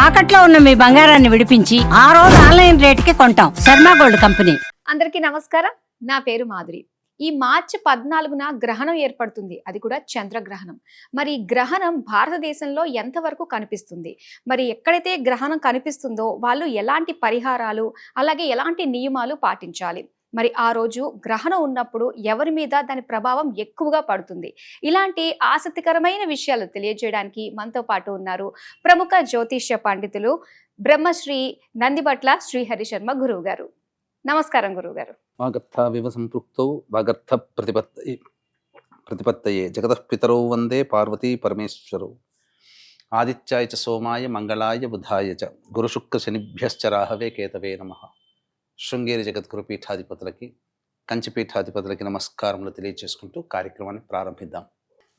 తాకట్లో ఉన్న మీ బంగారాన్ని విడిపించి ఆ రోజు ఆన్లైన్ రేటుకి కొంటాం. Sharma gold company. అందరికీ నమస్కారం. నా పేరు మాధురి. ఈ మార్చి 14న గ్రహణం ఏర్పడుతుంది, అది కూడా చంద్రగ్రహణం. మరి ఈ గ్రహణం భారతదేశంలో ఎంతవరకు కనిపిస్తుంది, మరి ఎక్కడైతే గ్రహణం కనిపిస్తుందో వాళ్ళు ఎలాంటి పరిహారాలు అలాగే ఎలాంటి నియమాలు పాటించాలి, మరి ఆ రోజు గ్రహణం ఉన్నప్పుడు ఎవరి మీద దాని ప్రభావం ఎక్కువగా పడుతుంది, ఇలాంటి ఆసక్తికరమైన విషయాలు తెలియజేయడానికి మనతో పాటు ఉన్నారు ప్రముఖ జ్యోతిష్య పండితులు బ్రహ్మశ్రీ నందిబట్ల శ్రీహరి శర్మ గురువు గారు. నమస్కారం గురువు గారు. వాగర్థావివ సంపృక్తౌ వాగర్థ ప్రతిపత్తయే జగతః పితరౌ వందే పార్వతీ పరమేశ్వరౌ. ఆదిత్యాయ చ సోమాయ మంగళాయ బుధాయ చ గురుశుక్ర శనిభ్యశ్చ రాహవే కేతవే నమః. శృంగేరి జగద్గురు పీఠాధిపతులకి కంచి పీఠాధిపతులకి నమస్కారములు తెలియజేసుకుంటూ కార్యక్రమాన్ని ప్రారంభిద్దాం.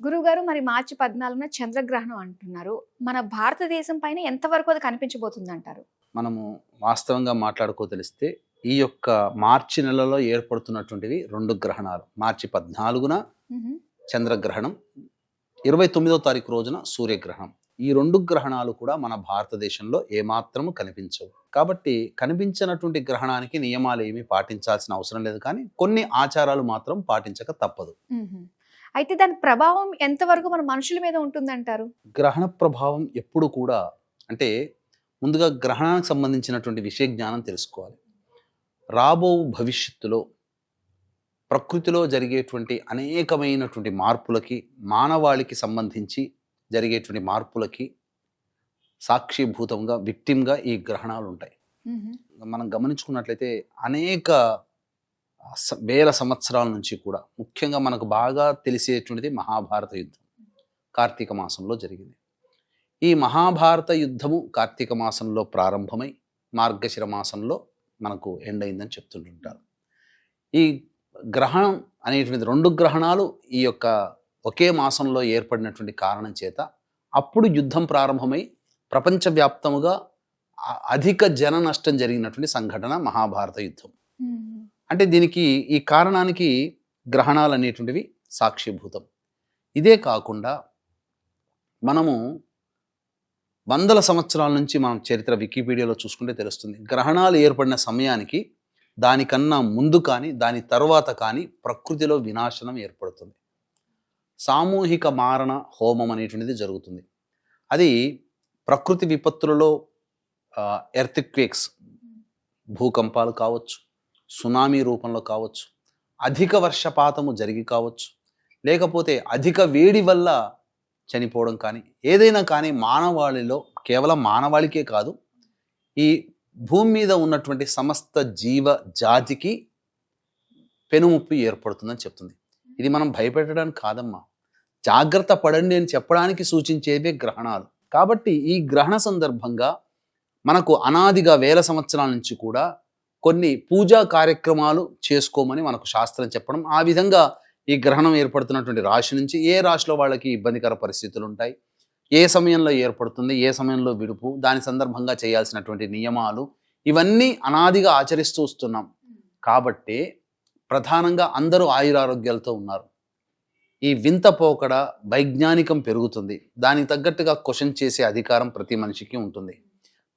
గురువుగారు, మరి మార్చి 14న చంద్రగ్రహణం అంటున్నారు. మన భారతదేశం పైన ఎంతవరకు అది కనిపించబోతుంది అంటారు? మనము వాస్తవంగా మాట్లాడుకోదలిస్తే ఈ యొక్క మార్చి నెలలో ఏర్పడుతున్నటువంటివి రెండు గ్రహణాలు. మార్చి 14న చంద్రగ్రహణం, 29వ తారీఖు రోజున సూర్యగ్రహణం. ఈ రెండు గ్రహణాలు కూడా మన భారతదేశంలో ఏమాత్రము కనిపించవు. కాబట్టి కనిపించినటువంటి గ్రహణానికి నియమాలు ఏమీ పాటించాల్సిన అవసరం లేదు, కానీ కొన్ని ఆచారాలు మాత్రం పాటించక తప్పదు. అయితే దాని ప్రభావం ఎంతవరకు మన మనుషుల మీద ఉంటుందంటారు? గ్రహణ ప్రభావం ఎప్పుడు కూడా అంటే ముందుగా గ్రహణానికి సంబంధించినటువంటి విషయ జ్ఞానం తెలుసుకోవాలి. రాబో భవిష్యత్తులో ప్రకృతిలో జరిగేటువంటి అనేకమైనటువంటి మార్పులకి, మానవాళికి సంబంధించి జరిగేటువంటి మార్పులకి సాక్షిభూతంగా, విక్టిమ్గా ఈ గ్రహణాలు ఉంటాయి. మనం గమనించుకున్నట్లయితే అనేక వేల సంవత్సరాల నుంచి కూడా, ముఖ్యంగా మనకు బాగా తెలిసేటువంటిది మహాభారత యుద్ధం కార్తీక మాసంలో జరిగింది. ఈ మహాభారత యుద్ధము కార్తీక మాసంలో ప్రారంభమై మార్గశిర మాసంలో మనకు ఎండ్ అయిందని చెప్తుంటుంటారు. ఈ గ్రహణం అనేటువంటి రెండు గ్రహణాలు ఈ యొక్క ఒకే మాసంలో ఏర్పడినటువంటి కారణం చేత అప్పుడు యుద్ధం ప్రారంభమై ప్రపంచవ్యాప్తముగా అధిక జన నష్టం జరిగినటువంటి సంఘటన మహాభారత యుద్ధం. అంటే దీనికి, ఈ కారణానికి గ్రహణాలు అనేటువంటివి సాక్షిభూతం. ఇదే కాకుండా మనము వందల సంవత్సరాల నుంచి మనం చరిత్ర వికీపీడియాలో చూసుకుంటే తెలుస్తుంది, గ్రహణాలు ఏర్పడిన సమయానికి దానికన్నా ముందు కానీ దాని తర్వాత కానీ ప్రకృతిలో వినాశనం ఏర్పడుతుంది. సామూహిక మారణ హోమం అనేటువంటిది జరుగుతుంది. అది ప్రకృతి విపత్తులలో ఎర్త్క్వేక్స్, భూకంపాలు కావచ్చు, సునామీ రూపంలో కావచ్చు, అధిక వర్షపాతము జరిగి కావచ్చు, లేకపోతే అధిక వేడి వల్ల చనిపోవడం కానీ, ఏదైనా కానీ మానవాళిలో, కేవలం మానవాళికే కాదు, ఈ భూమి మీద ఉన్నటువంటి సమస్త జీవ జాతికి పెనుముప్పు ఏర్పడుతుందని చెప్తుంది. ఇది మనం భయపెట్టడానికి కాదమ్మా, జాగ్రత్త పడండి అని చెప్పడానికి సూచించేవే గ్రహణాలు. కాబట్టి ఈ గ్రహణ సందర్భంగా మనకు అనాదిగా వేల సంవత్సరాల నుంచి కూడా కొన్ని పూజా కార్యక్రమాలు చేసుకోమని మనకు శాస్త్రం చెప్పడం, ఆ విధంగా ఈ గ్రహణం ఏర్పడుతున్నటువంటి రాశి నుంచి ఏ రాశిలో వాళ్ళకి ఇబ్బందికర పరిస్థితులు ఉంటాయి, ఏ సమయంలో ఏర్పడుతుంది, ఏ సమయంలో విడుపు, దాని సందర్భంగా చేయాల్సినటువంటి నియమాలు, ఇవన్నీ అనాదిగా ఆచరిస్తూ వస్తున్నాం. కాబట్టి ప్రధానంగా అందరూ ఆయురారోగ్యాలతో ఉన్నారు. ఈ వింత పోకడ వైజ్ఞానికం పెరుగుతుంది, దానికి తగ్గట్టుగా క్వశ్చన్ చేసే అధికారం ప్రతి మనిషికి ఉంటుంది.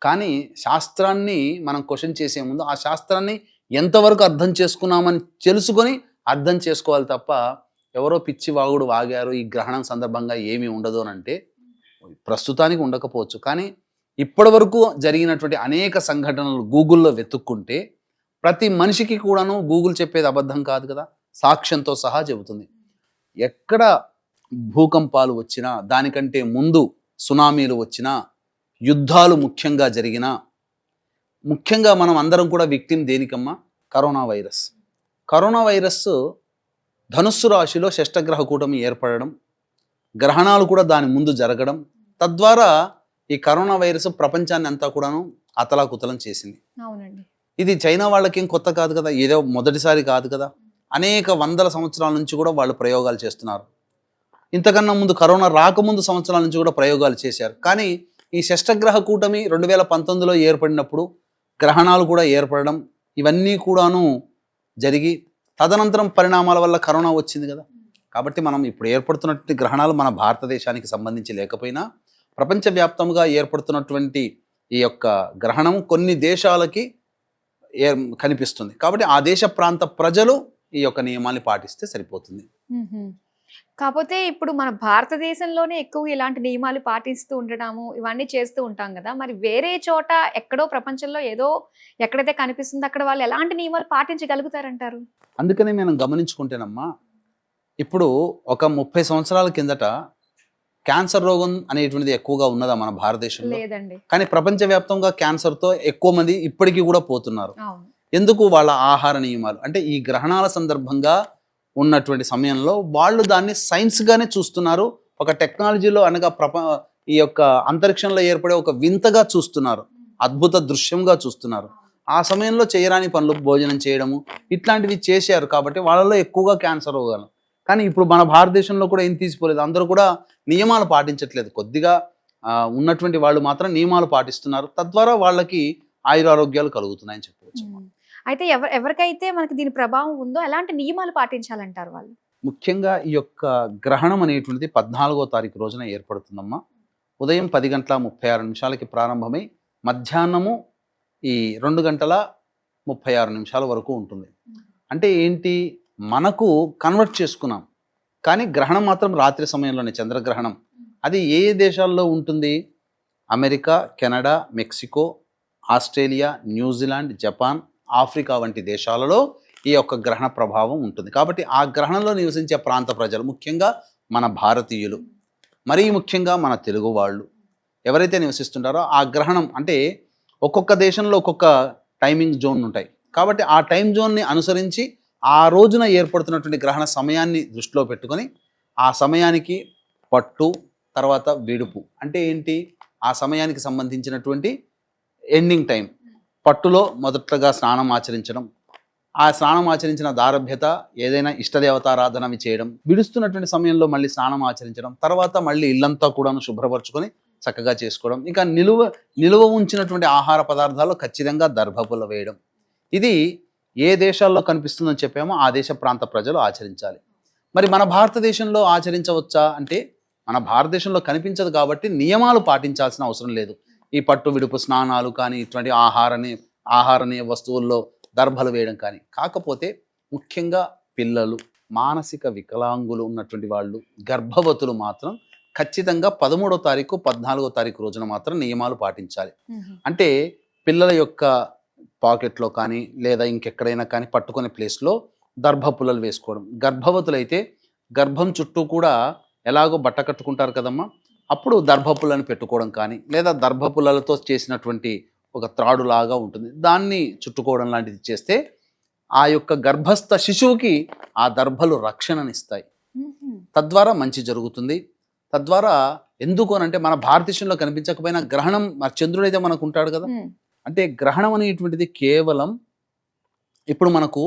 కానీ శాస్త్రాన్ని మనం క్వశ్చన్ చేసే ముందు ఆ శాస్త్రాన్ని ఎంతవరకు అర్థం చేసుకున్నామని తెలుసుకొని అర్థం చేసుకోవాలి తప్ప, ఎవరో పిచ్చి వాగుడు వాగారు ఈ గ్రహణం సందర్భంగా ఏమీ ఉండదు అని అంటే ప్రస్తుతానికి ఉండకపోవచ్చు, కానీ ఇప్పటి వరకు జరిగినటువంటి అనేక సంఘటనలు గూగుల్లో వెతుక్కుంటే ప్రతి మనిషికి కూడాను గూగుల్ చెప్పేది అబద్ధం కాదు కదా, సాక్ష్యంతో సహా చెబుతుంది. ఎక్కడ భూకంపాలు వచ్చినా, దానికంటే ముందు సునామీలు వచ్చినా, యుద్ధాలు ముఖ్యంగా జరిగినా, ముఖ్యంగా మనం అందరం కూడా విక్టిమ్ దేనికమ్మా? Corona virus. కరోనా వైరస్ ధనుస్సు రాశిలో షష్టగ్రహ కూటమి ఏర్పడడం, గ్రహణాలు కూడా దాని ముందు జరగడం, తద్వారా ఈ కరోనా వైరస్ ప్రపంచాన్ని అంతా కూడాను అతలాకుతలం చేసింది. అవునండి. ఇది చైనా వాళ్ళకేం కొత్త కాదు కదా, ఏదో మొదటిసారి కాదు కదా, అనేక వందల సంవత్సరాల నుంచి కూడా వాళ్ళు ప్రయోగాలు చేస్తున్నారు. ఇంతకన్నా ముందు కరోనా రాకముందు సంవత్సరాల నుంచి కూడా ప్రయోగాలు చేశారు. కానీ ఈ షష్టగ్రహ కూటమి 2019లో ఏర్పడినప్పుడు గ్రహణాలు కూడా ఏర్పడడం, ఇవన్నీ కూడాను జరిగి తదనంతరం పరిణామాల వల్ల కరోనా వచ్చింది కదా. కాబట్టి మనం ఇప్పుడు ఏర్పడుతున్నటువంటి గ్రహణాలు మన భారతదేశానికి సంబంధించి లేకపోయినా ప్రపంచవ్యాప్తంగా ఏర్పడుతున్నటువంటి ఈ యొక్క గ్రహణం కొన్ని దేశాలకి కనిపిస్తుంది. కాబట్టి ఆ దేశ ప్రాంత ప్రజలు ఈ యొక్క నియమాన్ని పాటిస్తే సరిపోతుంది. కాకపోతే ఇప్పుడు మన భారతదేశంలోనే ఎక్కువ ఇలాంటి నియమాలు పాటిస్తూ ఉండడము ఇవన్నీ చేస్తూ ఉంటాం కదా. మరి వేరే చోట ఎక్కడో ప్రపంచంలో ఏదో ఎక్కడైతే కనిపిస్తుందో అక్కడ వాళ్ళు ఎలాంటి నియమాలు పాటించగలుగుతారంటారు? అందుకనే మనం గమనించుకుంటేనమ్మా, ఇప్పుడు ఒక 30 సంవత్సరాల కిందట క్యాన్సర్ రోగం అనేటువంటిది ఎక్కువగా ఉన్నదా మన భారతదేశంలో? లేదండి. కానీ ప్రపంచవ్యాప్తంగా క్యాన్సర్తో ఎక్కువ మంది ఇప్పటికీ కూడా పోతున్నారు. అవును. ఎందుకు? వాళ్ళ ఆహార నియమాలు. అంటే ఈ గ్రహణాల సందర్భంగా ఉన్నటువంటి సమయంలో వాళ్ళు దాన్ని సైన్స్గానే చూస్తున్నారు. ఒక టెక్నాలజీలో అనగా ఈ యొక్క అంతరిక్షంలో ఏర్పడే ఒక వింతగా చూస్తున్నారు, అద్భుత దృశ్యంగా చూస్తున్నారు. ఆ సమయంలో చేయరాని పనులు, భోజనం చేయడము ఇట్లాంటివి చేశారు. కాబట్టి వాళ్ళలో ఎక్కువగా క్యాన్సర్ రోగాలు. కానీ ఇప్పుడు మన భారతదేశంలో కూడా ఏం తీసిపోలేదు. అందరూ కూడా నియమాలు పాటించట్లేదు. కొద్దిగా ఉన్నటువంటి వాళ్ళు మాత్రం నియమాలు పాటిస్తున్నారు. తద్వారా వాళ్ళకి ఆయురారోగ్యాలు కలుగుతున్నాయని చెప్పవచ్చు. అయితే ఎవరికైతే మనకి దీని ప్రభావం ఉందో ఎలాంటి నియమాలు పాటించాలంటారు వాళ్ళు? ముఖ్యంగా ఈ యొక్క గ్రహణం అనేటువంటిది 14వ తారీఖు రోజున ఏర్పడుతుందమ్మా. ఉదయం 10:36 ప్రారంభమై మధ్యాహ్నము ఈ 2:36 వరకు ఉంటుంది. అంటే ఏంటి? మనకు కన్వర్ట్ చేసుకున్నాం. కానీ గ్రహణం మాత్రం రాత్రి సమయంలోనే, చంద్రగ్రహణం. అది ఏ దేశాల్లో ఉంటుంది? America, Canada, Mexico, Australia, New Zealand, Japan, Africa వంటి దేశాలలో ఈ యొక్క గ్రహణ ప్రభావం ఉంటుంది. కాబట్టి ఆ గ్రహణంలో నివసించే ప్రాంత ప్రజలు, ముఖ్యంగా మన భారతీయులు, మరీ ముఖ్యంగా మన తెలుగు వాళ్ళు ఎవరైతే నివసిస్తుంటారో ఆ గ్రహణం అంటే ఒక్కొక్క దేశంలో ఒక్కొక్క టైమింగ్ జోన్ ఉంటాయి. కాబట్టి ఆ టైం జోన్ని అనుసరించి ఆ రోజున ఏర్పడుతున్నటువంటి గ్రహణ సమయాన్ని దృష్టిలో పెట్టుకొని ఆ సమయానికి పట్టు, తర్వాత విడుపు అంటే ఏంటి? ఆ సమయానికి సంబంధించినటువంటి ఎండింగ్ టైం. పట్టులో మొదటగా స్నానం ఆచరించడం, ఆ స్నానం ఆచరించిన దారభ్యత ఏదైనా ఇష్టదేవతారాధనవి చేయడం, విడుస్తున్నటువంటి సమయంలో మళ్ళీ స్నానం ఆచరించడం, తర్వాత మళ్ళీ ఇల్లంతా కూడా శుభ్రపరచుకొని చక్కగా చేసుకోవడం. ఇంకా నిలువ ఉంచినటువంటి ఆహార పదార్థాల్లో ఖచ్చితంగా దర్భపుల వేయడం. ఇది ఏ దేశాల్లో కనిపిస్తుందని చెప్పామో ఆ దేశ ప్రాంత ప్రజలు ఆచరించాలి. మరి మన భారతదేశంలో ఆచరించవచ్చా అంటే మన భారతదేశంలో కనిపించదు కాబట్టి నియమాలు పాటించాల్సిన అవసరం లేదు. ఈ పట్టు విడుపు స్నానాలు కానీ, ఇటువంటి ఆహారనీయ వస్తువుల్లో దర్భలు వేయడం కానీ. కాకపోతే ముఖ్యంగా పిల్లలు, మానసిక వికలాంగులు ఉన్నటువంటి వాళ్ళు, గర్భవతులు మాత్రం ఖచ్చితంగా 13వ తారీఖు 14వ తారీఖు రోజున మాత్రం నియమాలు పాటించాలి. అంటే పిల్లల యొక్క పాకెట్లో కానీ లేదా ఇంకెక్కడైనా కానీ పట్టుకునే ప్లేస్లో దర్భ పుల్లలు వేసుకోవడం. గర్భవతులైతే గర్భం చుట్టూ కూడా ఎలాగో బట్ట కట్టుకుంటారు కదమ్మా, అప్పుడు దర్భపుల్లని పెట్టుకోవడం కానీ, లేదా దర్భపుల్లలతో చేసినటువంటి ఒక త్రాడు లాగా ఉంటుంది, దాన్ని చుట్టుకోవడం లాంటిది చేస్తే ఆ యొక్క గర్భస్థ శిశువుకి ఆ దర్భలు రక్షణనిస్తాయి. తద్వారా మంచి జరుగుతుంది. తద్వారా ఎందుకు అనంటే మన భారతదేశంలో కనిపించకపోయినా గ్రహణం, మరి చంద్రుడైతే మనకు ఉంటాడు కదా. అంటే గ్రహణం అనేటువంటిది కేవలం ఇప్పుడు మనకు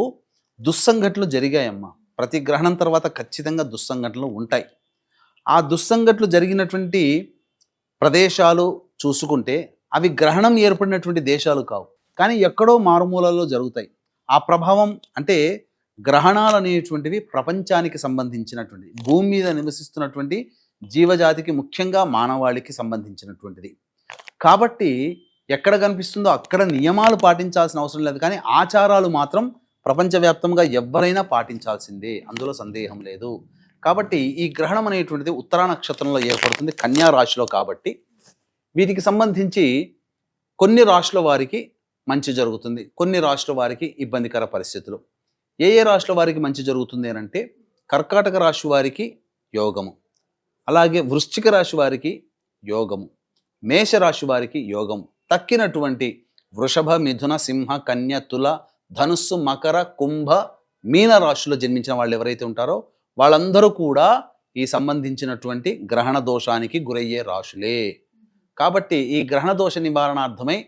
దుస్సంఘటనలు జరిగాయమ్మా. ప్రతి గ్రహణం తర్వాత ఖచ్చితంగా దుస్సంఘటనలు ఉంటాయి. ఆ దుస్సంఘటనలు జరిగినటువంటి ప్రదేశాలు చూసుకుంటే అవి గ్రహణం ఏర్పడినటువంటి దేశాలు కావు, కానీ ఎక్కడో మారుమూలలో జరుగుతాయి. ఆ ప్రభావం అంటే గ్రహణాలు అనేటువంటివి ప్రపంచానికి సంబంధించినటువంటి, భూమి మీద నివసిస్తున్నటువంటి జీవజాతికి, ముఖ్యంగా మానవాళికి సంబంధించినటువంటిది. కాబట్టి ఎక్కడ కనిపిస్తుందో అక్కడ నియమాలు పాటించాల్సిన అవసరం లేదు, కానీ ఆచారాలు మాత్రం ప్రపంచవ్యాప్తంగా ఎవరైనా పాటించాల్సిందే, అందులో సందేహం లేదు. కాబట్టి ఈ గ్రహణం అనేటువంటిది ఉత్తరా నక్షత్రంలో ఏర్పడుతుంది, కన్యా రాశిలో. కాబట్టి వీటికి సంబంధించి కొన్ని రాశుల వారికి మంచి జరుగుతుంది, కొన్ని రాశుల వారికి ఇబ్బందికర పరిస్థితులు. ఏ రాశుల వారికి మంచి జరుగుతుంది అని అంటే కర్కాటక రాశి వారికి యోగము, అలాగే వృశ్చిక రాశి వారికి యోగము, మేషరాశి వారికి యోగము. తక్కినటువంటి వృషభ, మిథున, సింహ, కన్య, తుల, ధనుస్సు, మకర, కుంభ, మీన రాశుల్లో జన్మించిన వాళ్ళు ఎవరైతే ఉంటారో వాళ్ళందరూ కూడా ఈ సంబంధించినటువంటి గ్రహణ దోషానికి గురయ్యే రాశులే. కాబట్టి ఈ గ్రహణ దోష నివారణార్థమై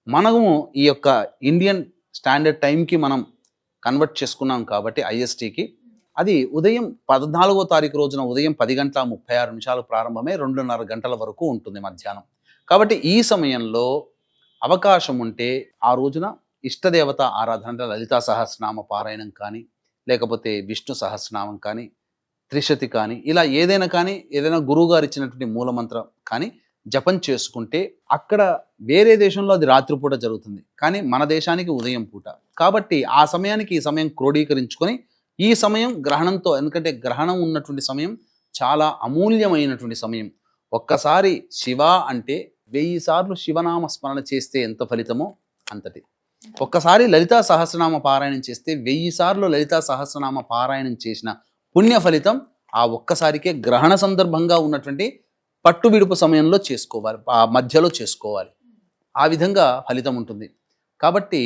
మనము ఈ యొక్క ఇండియన్ స్టాండర్డ్ టైంకి మనం కన్వర్ట్ చేసుకున్నాం. కాబట్టి ఐఎస్టీకి అది ఉదయం 14వ తారీఖు రోజున ఉదయం 10:36 ప్రారంభమై 2:30 గంటల వరకు ఉంటుంది మధ్యాహ్నం. కాబట్టి ఈ సమయంలో అవకాశం ఉంటే ఆ రోజున ఇష్టదేవత ఆరాధన, అంటే లలితా సహస్రనామ పారాయణం కానీ, లేకపోతే విష్ణు సహస్రనామం కానీ, త్రిశతి కానీ, ఇలా ఏదైనా కానీ, ఏదైనా గురువు గారు ఇచ్చినటువంటి మూలమంత్రం కానీ జపం చేసుకుంటే అక్కడ వేరే దేశంలో అది రాత్రిపూట జరుగుతుంది, కానీ మన దేశానికి ఉదయం పూట. కాబట్టి ఆ సమయానికి ఈ సమయం క్రోడీకరించుకొని ఈ సమయం గ్రహణంతో, ఎందుకంటే గ్రహణం ఉన్నటువంటి సమయం చాలా అమూల్యమైనటువంటి సమయం. ఒక్కసారి శివ అంటే 1000 సార్లు శివనామ స్మరణ చేస్తే ఎంత ఫలితమో అంతటి. ఒక్కసారి లలితా సహస్రనామ పారాయణం చేస్తే 1000 సార్లు లలితా సహస్రనామ పారాయణం చేసిన పుణ్య ఫలితం ఆ ఒక్కసారికే గ్రహణ సందర్భంగా ఉన్నటువంటి పట్టు విడుపు సమయంలో చేసుకోవాలి, ఆ మధ్యలో చేసుకోవాలి. ఆ విధంగా ఫలితం ఉంటుంది. కాబట్టి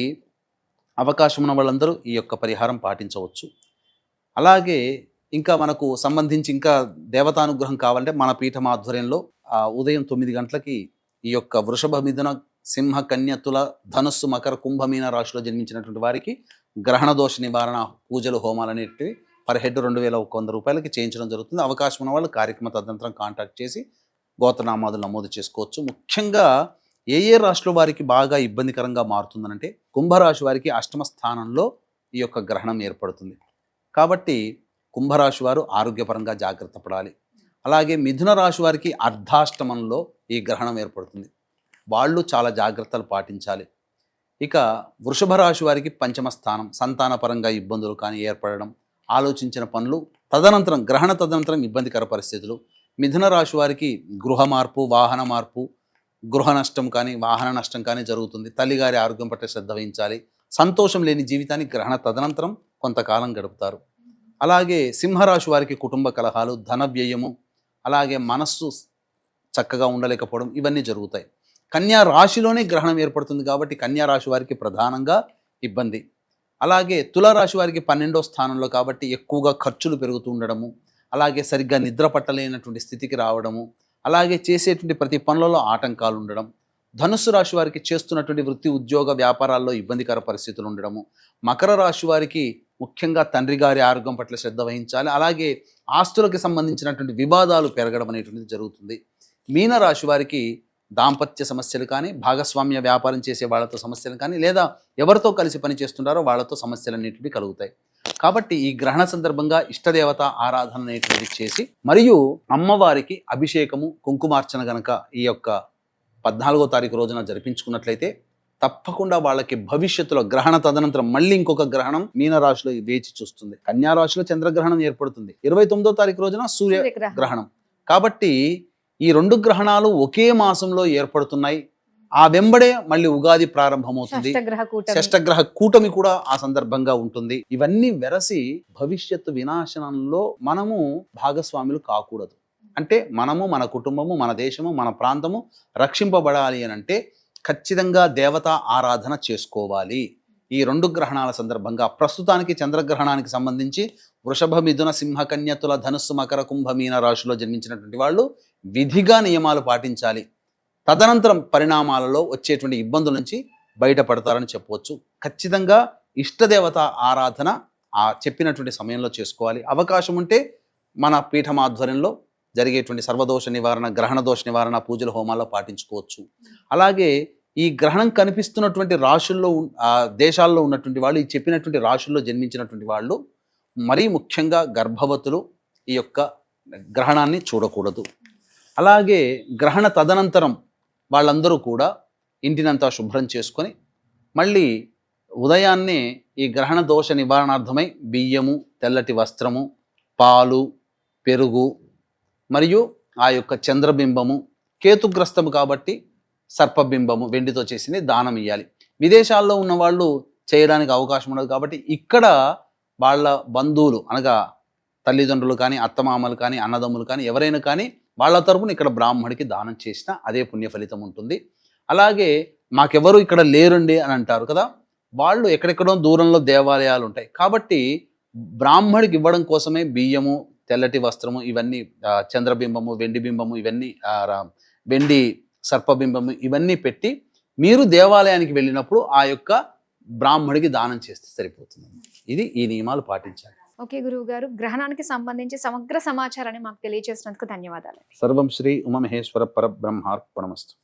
అవకాశం ఉన్న వాళ్ళందరూ ఈ యొక్క పరిహారం పాటించవచ్చు. అలాగే ఇంకా మనకు సంబంధించి ఇంకా దేవతానుగ్రహం కావాలంటే మన పీఠం ఆధ్వర్యంలో ఉదయం 9 గంటలకి ఈ యొక్క వృషభ మిథున సింహ కన్య తుల ధనుస్సు మకర కుంభమీన రాశిలో జన్మించినటువంటి వారికి గ్రహణ దోష నివారణ పూజలు హోమాలు అనేటివి పర్ హెడ్ 2100 రూపాయలకి చేయించడం జరుగుతుంది. అవకాశం ఉన్న వాళ్ళు కార్యక్రమ తదనంతరం కాంటాక్ట్ చేసి గోత్రనామాదులు నమోదు చేసుకోవచ్చు. ముఖ్యంగా ఏ రాశుల వారికి బాగా ఇబ్బందికరంగా మారుతుందనంటే కుంభరాశి వారికి అష్టమ స్థానంలో ఈ యొక్క గ్రహణం ఏర్పడుతుంది. కాబట్టి కుంభరాశి వారు ఆరోగ్యపరంగా జాగ్రత్త పడాలి. అలాగే మిథున రాశి వారికి అర్ధాష్టమంలో ఈ గ్రహణం ఏర్పడుతుంది, వాళ్ళు చాలా జాగ్రత్తలు పాటించాలి. ఇక వృషభ రాశి వారికి పంచమ స్థానం, సంతానపరంగా ఇబ్బందులు కానీ ఏర్పడడం, ఆలోచించిన పనులు తదనంతరం గ్రహణ తదనంతరం ఇబ్బందికర పరిస్థితులు. మిథున రాశి వారికి గృహ మార్పు, వాహన మార్పు, గృహ నష్టం కానీ వాహన నష్టం కానీ జరుగుతుంది. తల్లిగారి ఆరోగ్యం పట్ల శ్రద్ధ వహించాలి. సంతోషం లేని జీవితాన్ని గ్రహణ తదనంతరం కొంతకాలం గడుపుతారు. అలాగే సింహరాశి వారికి కుటుంబ కలహాలు, ధన వ్యయము, అలాగే మనస్సు చక్కగా ఉండలేకపోవడం ఇవన్నీ జరుగుతాయి. కన్యా రాశిలోనే గ్రహణం ఏర్పడుతుంది కాబట్టి కన్యా రాశి వారికి ప్రధానంగా ఇబ్బంది. అలాగే తులారాశి వారికి 12వ స్థానంలో కాబట్టి ఎక్కువగా ఖర్చులు పెరుగుతూ ఉండడము, అలాగే సరిగ్గా నిద్ర పట్టలేనటువంటి స్థితికి రావడము, అలాగే చేసేటువంటి ప్రతి పనులలో ఆటంకాలు ఉండడం. ధనుస్సు రాశి వారికి చేస్తున్నటువంటి వృత్తి ఉద్యోగ వ్యాపారాల్లో ఇబ్బందికర పరిస్థితులు ఉండడము. మకర రాశి వారికి ముఖ్యంగా తండ్రి గారి ఆరోగ్యం పట్ల శ్రద్ధ వహించాలి. అలాగే ఆస్తులకు సంబంధించినటువంటి వివాదాలు పెరగడం అనేటువంటిది జరుగుతుంది. మీన రాశి వారికి దాంపత్య సమస్యలు కానీ, భాగస్వామ్య వ్యాపారం చేసే వాళ్ళతో సమస్యలు కానీ, లేదా ఎవరితో కలిసి పని చేస్తున్నారో వాళ్ళతో సమస్యలు అనేటివి కలుగుతాయి. కాబట్టి ఈ గ్రహణ సందర్భంగా ఇష్టదేవత ఆరాధన అనేటువంటిది చేసి, మరియు అమ్మవారికి అభిషేకము కుంకుమార్చన గనక ఈ యొక్క 14వ తారీఖు రోజున జరిపించుకున్నట్లయితే తప్పకుండా వాళ్ళకి భవిష్యత్తులో గ్రహణ తదనంతరం మళ్ళీ ఇంకొక గ్రహణం మీనరాశిలో వేచి చూస్తుంది. కన్యారాశిలో చంద్రగ్రహణం ఏర్పడుతుంది 29వ తారీఖు రోజున సూర్య గ్రహణం. కాబట్టి ఈ 2 గ్రహణాలు ఒకే మాసంలో ఏర్పడుతున్నాయి. ఆ వెంబడే మళ్ళీ ఉగాది ప్రారంభమవుతుంది. షష్టగ్రహ కూటమి కూడా ఆ సందర్భంగా ఉంటుంది. ఇవన్నీ వెరసి భవిష్యత్తు వినాశనంలో మనము భాగస్వాములు కాకూడదు. అంటే మనము, మన కుటుంబము, మన దేశము, మన ప్రాంతము రక్షింపబడాలి అని అంటే ఖచ్చితంగా దేవతా ఆరాధన చేసుకోవాలి. ఈ 2 గ్రహణాల సందర్భంగా ప్రస్తుతానికి చంద్రగ్రహణానికి సంబంధించి వృషభ మిథున సింహ కన్య తుల ధనుస్సు మకర కుంభ మీన రాశిలో జన్మించినటువంటి వాళ్ళు విధిగా నియమాలు పాటించాలి. తదనంతరం పరిణామాలలో వచ్చేటువంటి ఇబ్బందుల నుంచి బయటపడతారని చెప్పవచ్చు. ఖచ్చితంగా ఇష్టదేవత ఆరాధన ఆ చెప్పినటువంటి సమయంలో చేసుకోవాలి. అవకాశం ఉంటే మన పీఠం ఆధ్వర్యంలో జరిగేటువంటి సర్వదోష నివారణ, గ్రహణ దోష నివారణ పూజల హోమాల్లో పాటించుకోవచ్చు. అలాగే ఈ గ్రహణం కనిపిస్తున్నటువంటి రాశుల్లో దేశాల్లో ఉన్నటువంటి వాళ్ళు, ఈ చెప్పినటువంటి రాశుల్లో జన్మించినటువంటి వాళ్ళు, మరీ ముఖ్యంగా గర్భవతులు ఈ యొక్క గ్రహణాన్ని చూడకూడదు. అలాగే గ్రహణ తదనంతరం వాళ్ళందరూ కూడా ఇంటినంతా శుభ్రం చేసుకొని మళ్ళీ ఉదయాన్నే ఈ గ్రహణ దోష నివారణార్థమై బియ్యము, తెల్లటి వస్త్రము, పాలు, పెరుగు మరియు ఆ యొక్క చంద్రబింబము, కేతుగ్రస్తము కాబట్టి సర్పబింబము వెండితో చేసింది దానం ఇవ్వాలి. విదేశాల్లో ఉన్న వాళ్ళు చేయడానికి అవకాశం ఉండదు కాబట్టి ఇక్కడ వాళ్ళ బంధువులు అనగా తల్లిదండ్రులు కానీ, అత్తమామలు కానీ, అన్నదమ్ములు కానీ ఎవరైనా కానీ వాళ్ళ తరపున ఇక్కడ బ్రాహ్మడికి దానం చేసినా అదే పుణ్య ఫలితం ఉంటుంది. అలాగే మాకెవరు ఇక్కడ లేరండి అని అంటారు కదా, వాళ్ళు ఎక్కడెక్కడో దూరంలో దేవాలయాలు ఉంటాయి కాబట్టి బ్రాహ్మడికి ఇవ్వడం కోసమే బియ్యము, తెల్లటి వస్త్రము, ఇవన్నీ చంద్రబింబము, వెండి బింబము, ఇవన్నీ వెండి సర్పబింబము ఇవన్నీ పెట్టి మీరు దేవాలయానికి వెళ్ళినప్పుడు ఆ యొక్క బ్రాహ్మడికి దానం చేస్తే సరిపోతుంది. ఇది ఈ నియమాలు పాటించాలి. ఓకే గురువు గారు, గ్రహణానికి సంబంధించి సమగ్ర సమాచారాన్ని మాకు తెలియజేసినందుకు ధన్యవాదాలు. సర్వం శ్రీ ఉమామహేశ్వర పరబ్రహ్మార్పణమస్తు.